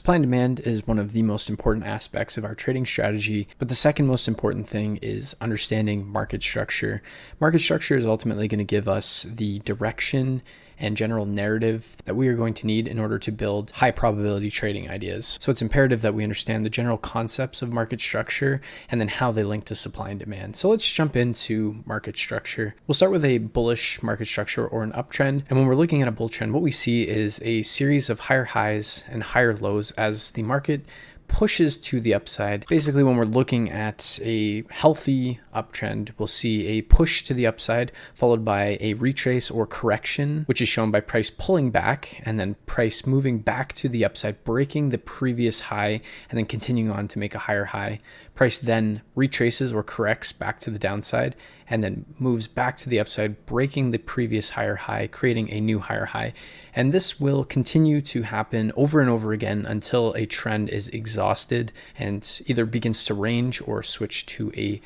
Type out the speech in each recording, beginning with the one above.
Supply and demand is one of the most important aspects of our trading strategy, but the second most important thing is understanding market structure. Market structure is ultimately going to give us the direction and general narrative that we are going to need in order to build high probability trading ideas. So it's imperative that we understand the general concepts of market structure and then how they link to supply and demand. So let's jump into market structure. We'll start with a bullish market structure or an uptrend. And when we're looking at a bull trend, what we see is a series of higher highs and higher lows as the market pushes to the upside. Basically, when we're looking at a healthy uptrend, we'll see a push to the upside followed by a retrace or correction, which is shown by price pulling back and then price moving back to the upside, breaking the previous high and then continuing on to make a higher high. Price then retraces or corrects back to the downside and then moves back to the upside, breaking the previous higher high, creating a new higher high. And this will continue to happen over and over again until a trend is exhausted and either begins to range or switch to a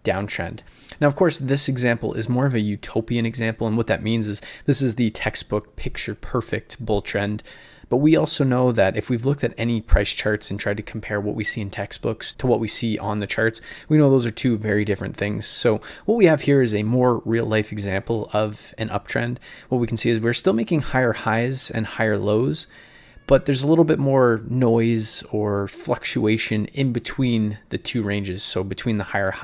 downtrend. Now, of course, this example is more of a utopian example. And what that means is this is the textbook picture perfect bull trend. But we also know that if we've looked at any price charts and tried to compare what we see in textbooks to what we see on the charts, we know those are two very different things. So what we have here is a more real life example of an uptrend. What we can see is we're still making higher highs and higher lows, but there's a little bit more noise or fluctuation in between the two ranges. So between the higher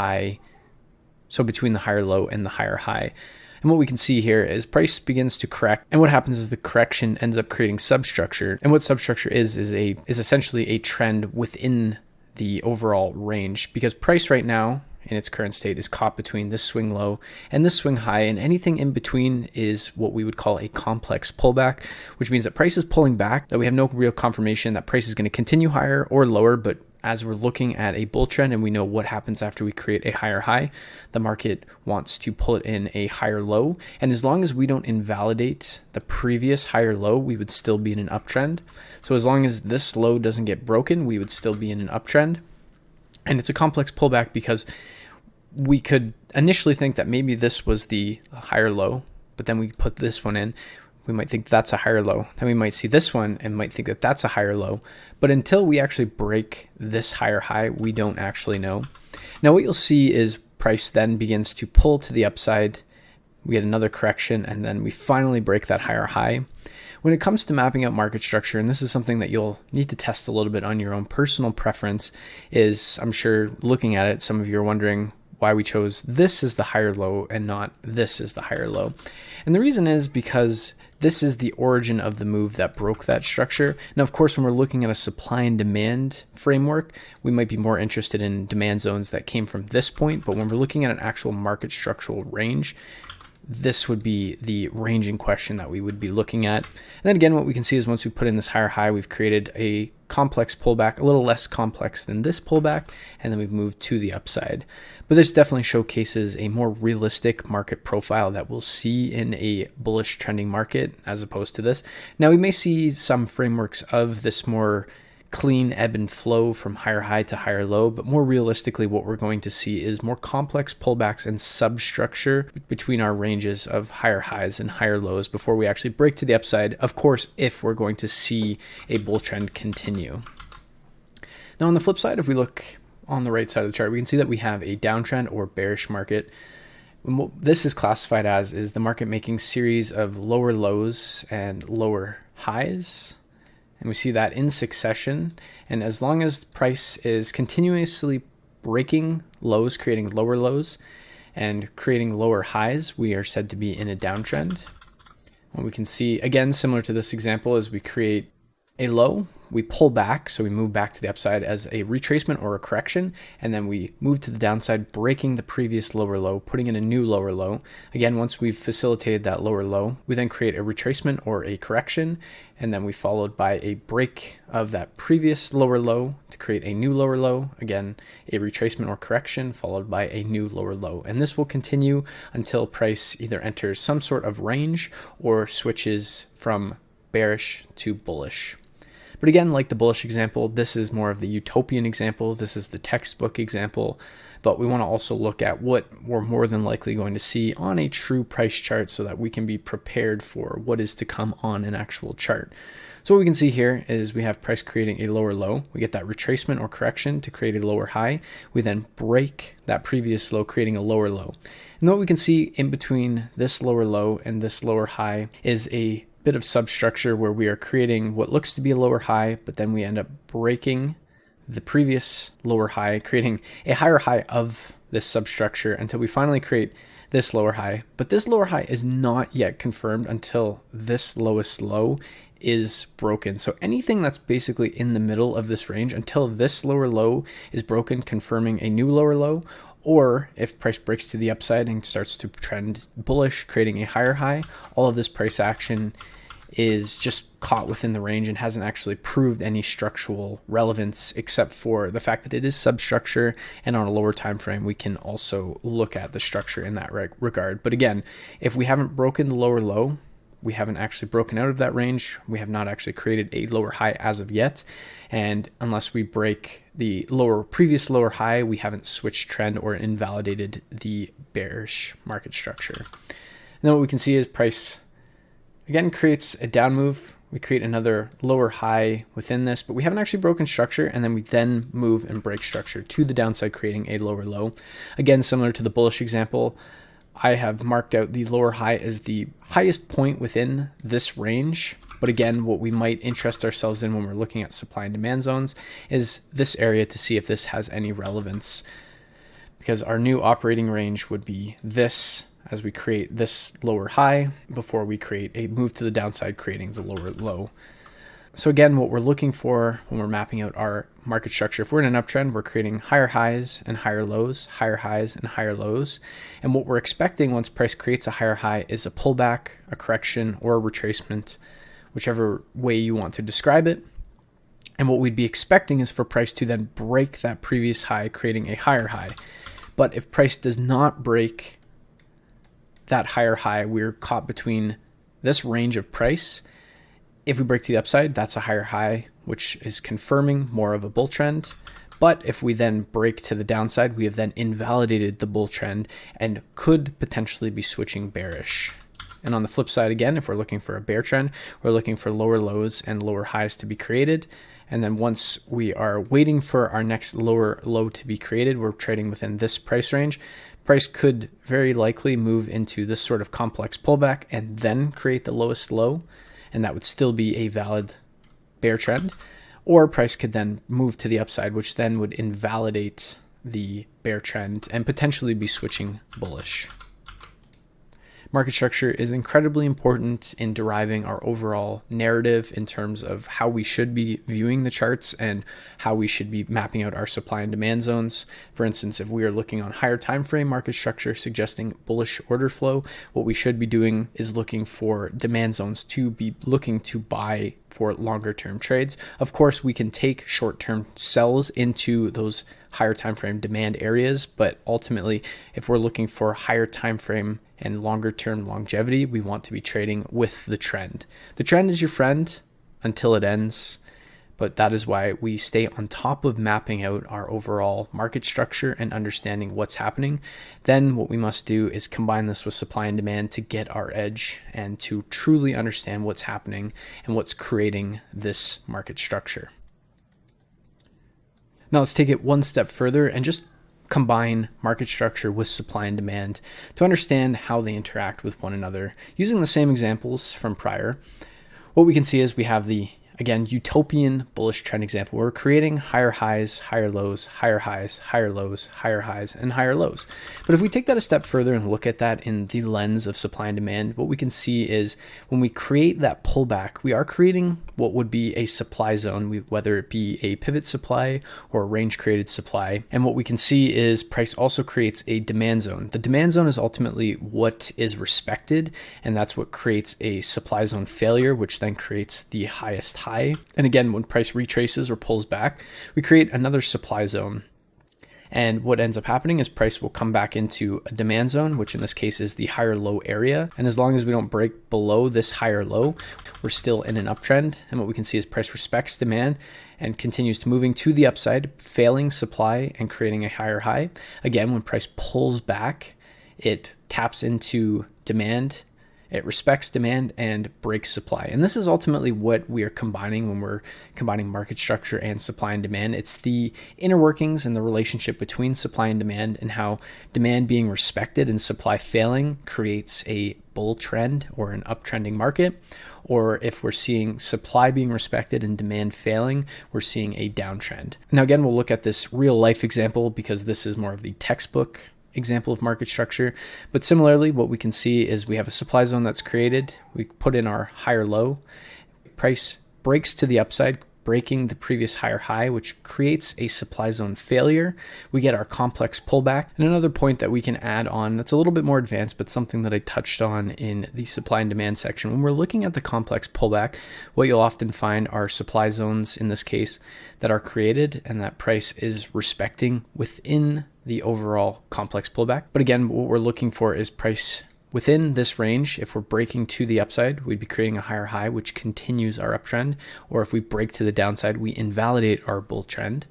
low and the higher high. And what we can see here is price begins to correct. And what happens is the correction ends up creating substructure. And what substructure is essentially a trend within the overall range, because price right now in its current state is caught between this swing low and this swing high, and anything in between is what we would call a complex pullback, which means that price is pulling back, that we have no real confirmation that price is going to continue higher or lower. But as we're looking at a bull trend and we know what happens after we create a higher high, the market wants to pull it in a higher low. And as long as we don't invalidate the previous higher low, we would still be in an uptrend. So as long as this low doesn't get broken, we would still be in an uptrend. And it's a complex pullback because we could initially think that maybe this was the higher low, but then we put this one in. We might think that's a higher low. Then we might see this one and might think that that's a higher low. But until we actually break this higher high, we don't actually know. Now what you'll see is price then begins to pull to the upside. We get another correction and then we finally break that higher high. When it comes to mapping out market structure, and this is something that you'll need to test a little bit on your own personal preference, is I'm sure looking at it, some of you are wondering why we chose this as the higher low and not this as the higher low. And the reason is because this is the origin of the move that broke that structure. Now, of course, when we're looking at a supply and demand framework, we might be more interested in demand zones that came from this point. But when we're looking at an actual market structural range, this would be the range in question that we would be looking at. And then again, what we can see is once we put in this higher high, we've created a complex pullback, a little less complex than this pullback, and then we've moved to the upside. But this definitely showcases a more realistic market profile that we'll see in a bullish trending market as opposed to this. Now, we may see some frameworks of this more clean ebb and flow from higher high to higher low, but more realistically what we're going to see is more complex pullbacks and substructure between our ranges of higher highs and higher lows before we actually break to the upside, of course, if we're going to see a bull trend continue. Now on the flip side, if we look on the right side of the chart, we can see that we have a downtrend or bearish market. What this is classified as is the market making series of lower lows and lower highs. And we see that in succession. And as long as price is continuously breaking lows, creating lower lows and creating lower highs, we are said to be in a downtrend. What we can see, again, similar to this example, is we create a low, we pull back, so we move back to the upside as a retracement or a correction, and then we move to the downside, breaking the previous lower low, putting in a new lower low. Again, once we've facilitated that lower low, we then create a retracement or a correction, and then we followed by a break of that previous lower low to create a new lower low. Again, a retracement or correction followed by a new lower low. And this will continue until price either enters some sort of range or switches from bearish to bullish. But again, like the bullish example, this is more of the utopian example. This is the textbook example. But we want to also look at what we're more than likely going to see on a true price chart so that we can be prepared for what is to come on an actual chart. So what we can see here is we have price creating a lower low. We get that retracement or correction to create a lower high. We then break that previous low, creating a lower low. And what we can see in between this lower low and this lower high is a bit of substructure where we are creating what looks to be a lower high, but then we end up breaking the previous lower high, creating a higher high of this substructure until we finally create this lower high. But this lower high is not yet confirmed until this lowest low is broken. So anything that's basically in the middle of this range until this lower low is broken, confirming a new lower low, or if price breaks to the upside and starts to trend bullish, creating a higher high, all of this price action is just caught within the range and hasn't actually proved any structural relevance, except for the fact that it is substructure, and on a lower time frame we can also look at the structure in that regard. But again, if we haven't broken the lower low, we haven't actually broken out of that range, we have not actually created a lower high as of yet, and unless we break the previous lower high, we haven't switched trend or invalidated the bearish market structure. And then what we can see is price again creates a down move. We create another lower high within this, but we haven't actually broken structure, and then we then move and break structure to the downside, creating a lower low. Again, similar to the bullish example, I have marked out the lower high as the highest point within this range. But again, what we might interest ourselves in when we're looking at supply and demand zones is this area to see if this has any relevance, because our new operating range would be this as we create this lower high before we create a move to the downside, creating the lower low. So again, what we're looking for when we're mapping out our market structure, if we're in an uptrend, we're creating higher highs and higher lows, higher highs and higher lows. And what we're expecting once price creates a higher high is a pullback, a correction, or a retracement, whichever way you want to describe it. And what we'd be expecting is for price to then break that previous high, creating a higher high. But if price does not break that higher high, we're caught between this range of price. If we break to the upside, that's a higher high, which is confirming more of a bull trend. But if we then break to the downside, we have then invalidated the bull trend and could potentially be switching bearish. And on the flip side, again, if we're looking for a bear trend, we're looking for lower lows and lower highs to be created. And then once we are waiting for our next lower low to be created, we're trading within this price range. Price could very likely move into this sort of complex pullback and then create the lowest low, and that would still be a valid bear trend. Or price could then move to the upside, which then would invalidate the bear trend and potentially be switching bullish. Market structure is incredibly important in deriving our overall narrative in terms of how we should be viewing the charts and how we should be mapping out our supply and demand zones. For instance, if we are looking on higher time frame market structure suggesting bullish order flow, what we should be doing is looking for demand zones to be looking to buy for longer term trades. Of course, we can take short-term sells into those higher time frame demand areas, but ultimately, if we're looking for higher time frame and longer term longevity, we want to be trading with the trend. The trend is your friend until it ends, but that is why we stay on top of mapping out our overall market structure and understanding what's happening. Then what we must do is combine this with supply and demand to get our edge and to truly understand what's happening and what's creating this market structure. Now let's take it one step further and just combine market structure with supply and demand to understand how they interact with one another. Using the same examples from prior, what we can see is we have the, again, utopian bullish trend example. We're creating higher highs, higher lows, higher highs, higher lows, higher highs, and higher lows. But if we take that a step further and look at that in the lens of supply and demand, what we can see is when we create that pullback, we are creating what would be a supply zone, whether it be a pivot supply or a range created supply. And what we can see is price also creates a demand zone. The demand zone is ultimately what is respected, and that's what creates a supply zone failure, which then creates the highest high. And again, when price retraces or pulls back, we create another supply zone. And what ends up happening is price will come back into a demand zone, which in this case is the higher low area. And as long as we don't break below this higher low, we're still in an uptrend. And what we can see is price respects demand and continues to moving to the upside, failing supply and creating a higher high. Again, when price pulls back, it taps into demand It respects demand and breaks supply. And this is ultimately what we are combining when we're combining market structure and supply and demand. It's the inner workings and the relationship between supply and demand, and how demand being respected and supply failing creates a bull trend or an uptrending market. Or if we're seeing supply being respected and demand failing, we're seeing a downtrend. Now, again, we'll look at this real life example because this is more of the textbook example of market structure. But similarly, what we can see is we have a supply zone that's created. We put in our higher low. Price breaks to the upside, breaking the previous higher high, which creates a supply zone failure. We get our complex pullback. And another point that we can add on that's a little bit more advanced, but something that I touched on in the supply and demand section. When we're looking at the complex pullback, what you'll often find are supply zones in this case that are created and that price is respecting within the overall complex pullback. But again, what we're looking for is price within this range. If we're breaking to the upside, we'd be creating a higher high, which continues our uptrend. Or if we break to the downside, we invalidate our bull trend.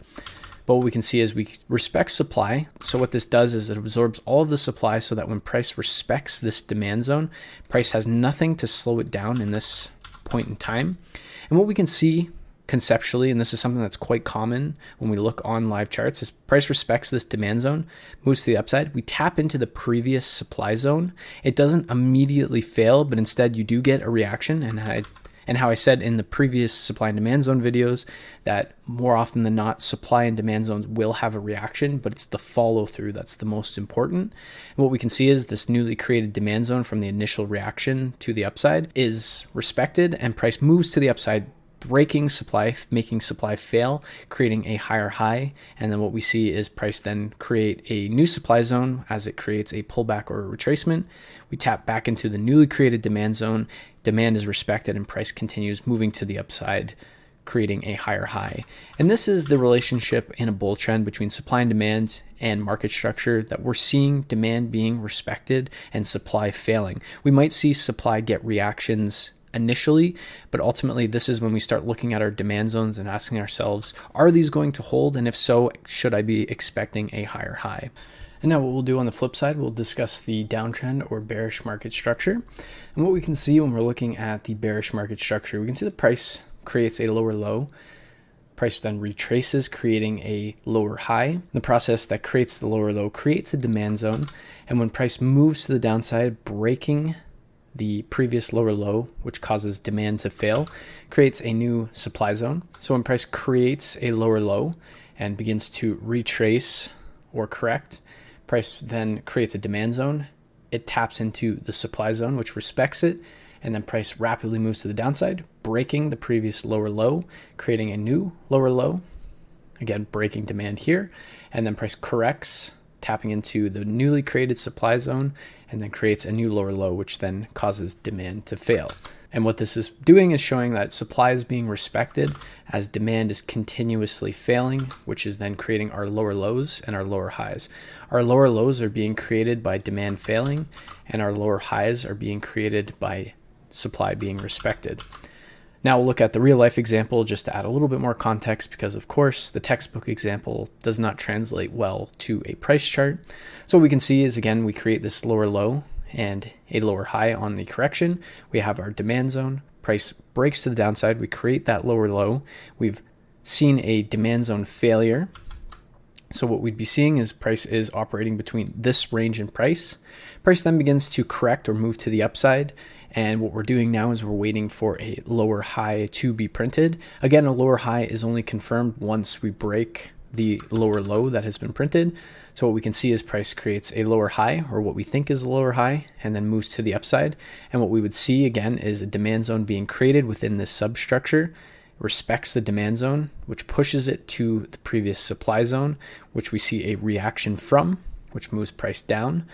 But what we can see is we respect supply. So what this does is it absorbs all of the supply so that when price respects this demand zone, price has nothing to slow it down in this point in time. And what we can see conceptually, and this is something that's quite common when we look on live charts, is price respects this demand zone, moves to the upside. We tap into the previous supply zone. It doesn't immediately fail, but instead you do get a reaction. And how I said in the previous supply and demand zone videos that more often than not, supply and demand zones will have a reaction, but it's the follow through that's the most important. And what we can see is this newly created demand zone from the initial reaction to the upside is respected, and price moves to the upside, breaking supply, making supply fail, creating a higher high. And then what we see is price then create a new supply zone as it creates a pullback or a retracement. We tap back into the newly created demand zone. Demand is respected and price continues moving to the upside, creating a higher high. And this is the relationship in a bull trend between supply and demand and market structure, that we're seeing demand being respected and supply failing. We might see supply get reactions initially, but ultimately this is when we start looking at our demand zones and asking ourselves, are these going to hold? And if so, should I be expecting a higher high? And now what we'll do on the flip side, we'll discuss the downtrend or bearish market structure. And what we can see when we're looking at the bearish market structure, we can see the price creates a lower low. Price then retraces, creating a lower high. The process that creates the lower low creates a demand zone. And when price moves to the downside, breaking the previous lower low, which causes demand to fail, creates a new supply zone. So when price creates a lower low and begins to retrace or correct, price then creates a demand zone. It taps into the supply zone, which respects it, and then price rapidly moves to the downside, breaking the previous lower low, creating a new lower low, again breaking demand here, and then price corrects, tapping into the newly created supply zone, and then creates a new lower low, which then causes demand to fail. And what this is doing is showing that supply is being respected as demand is continuously failing, which is then creating our lower lows and our lower highs. Our lower lows are being created by demand failing, and our lower highs are being created by supply being respected. Now we'll look at the real life example just to add a little bit more context, because of course the textbook example does not translate well to a price chart. So what we can see is, again, we create this lower low and a lower high on the correction. We have our demand zone. Price breaks to the downside. We create that lower low. We've seen a demand zone failure. So what we'd be seeing is price is operating between this range and price. Price then begins to correct or move to the upside. And what we're doing now is we're waiting for a lower high to be printed. Again, a lower high is only confirmed once we break the lower low that has been printed. So what we can see is price creates a lower high, or what we think is a lower high, and then moves to the upside. And what we would see again is a demand zone being created within this substructure, respects the demand zone, which pushes it to the previous supply zone, which we see a reaction from, which moves price down.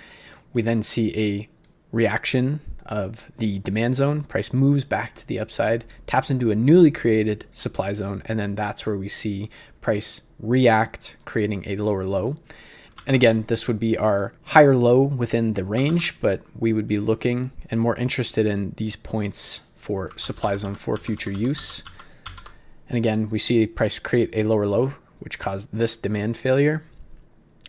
We then see a reaction of the demand zone. Price moves back to the upside, taps into a newly created supply zone, and then that's where we see price react, creating a lower low. And again, this would be our higher low within the range, but we would be looking and more interested in these points for supply zone for future use. And again, we see price create a lower low, which caused this demand failure.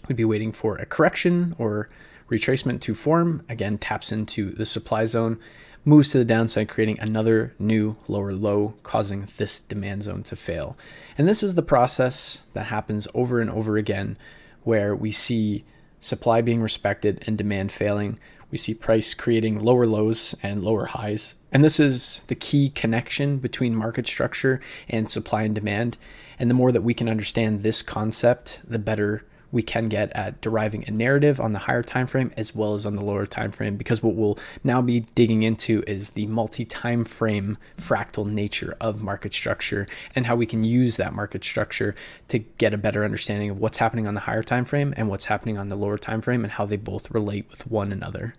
We'd be waiting for a correction or Retracement to form, again, taps into the supply zone, moves to the downside, creating another new lower low, causing this demand zone to fail. And this is the process that happens over and over again, where we see supply being respected and demand failing. We see price creating lower lows and lower highs. And this is the key connection between market structure and supply and demand. And the more that we can understand this concept, the better we can get at deriving a narrative on the higher time frame as well as on the lower time frame, because what we'll now be digging into is the multi-time frame fractal nature of market structure and how we can use that market structure to get a better understanding of what's happening on the higher time frame and what's happening on the lower time frame and how they both relate with one another.